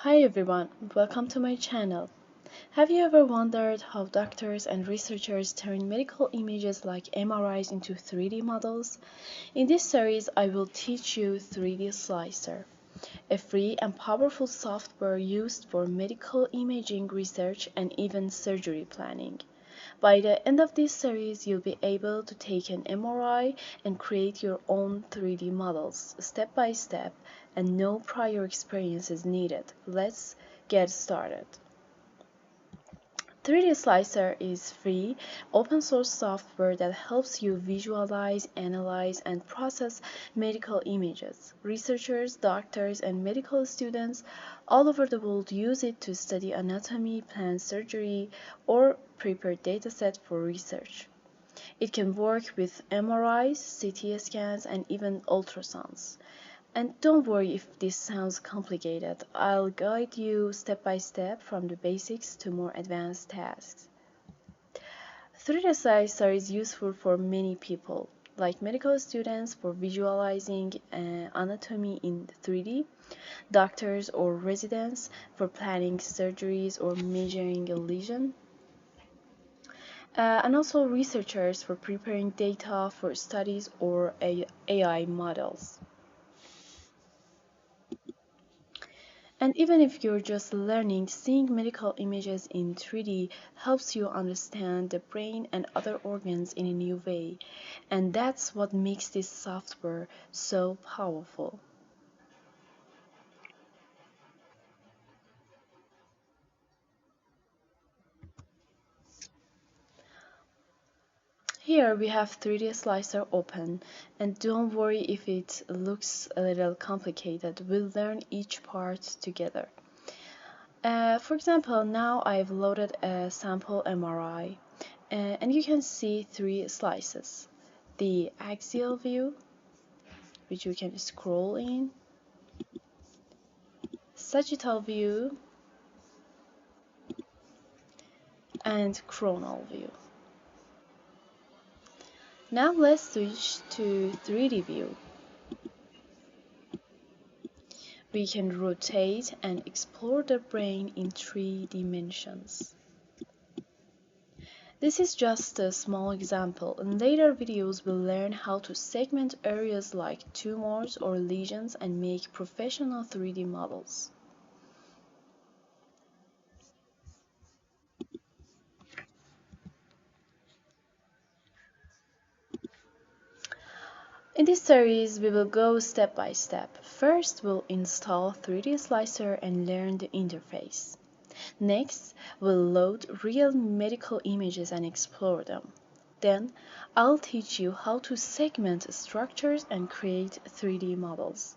Hi everyone, welcome to my channel. Have you ever wondered how doctors and researchers turn medical images like MRIs into 3D models? In this series, I will teach you 3D SLICER, a free and powerful software used for medical imaging research and even surgery planning. By the end of this series, you'll be able to take an MRI and create your own 3D models, step by step, and no prior experience is needed. Let's get started. 3D Slicer is free, open source software that helps you visualize, analyze, and process medical images. Researchers, doctors, and medical students all over the world use it to study anatomy, plan surgery, or prepare datasets for research. It can work with MRIs, CT scans, and even ultrasounds. And don't worry if this sounds complicated. I'll guide you step by step from the basics to more advanced tasks. 3D Slicer is useful for many people, like medical students for visualizing anatomy in 3D, doctors or residents for planning surgeries or measuring a lesion, and also researchers for preparing data for studies or AI models. And even if you're just learning, seeing medical images in 3D helps you understand the brain and other organs in a new way. And that's what makes this software so powerful. Here we have 3D Slicer open, and don't worry if it looks a little complicated. We'll learn each part together. For example, now I've loaded a sample MRI, and you can see three slices. The axial view, which you can scroll in, sagittal view, and coronal view. Now let's switch to 3D view. We can rotate and explore the brain in 3 dimensions. This is just a small example. In later videos, we'll learn how to segment areas like tumors or lesions and make professional 3D models. In this series, we will go step by step. First, we'll install 3D Slicer and learn the interface. Next, we'll load real medical images and explore them. Then, I'll teach you how to segment structures and create 3D models.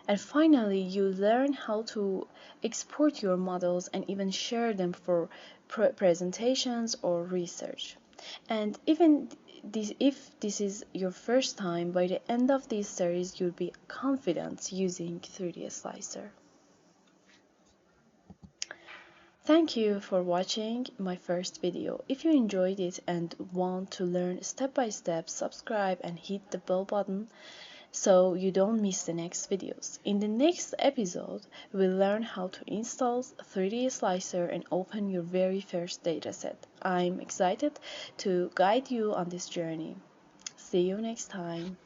And finally, you learn how to export your models and even share them for presentations or research. And even if this is your first time, by the end of this series, you'll be confident using 3D Slicer. Thank you for watching my first video. If you enjoyed it and want to learn step by step, subscribe and hit the bell button so you don't miss the next videos. In the next episode, we'll learn how to install 3D Slicer and open your very first dataset. I'm excited to guide you on this journey. See you next time.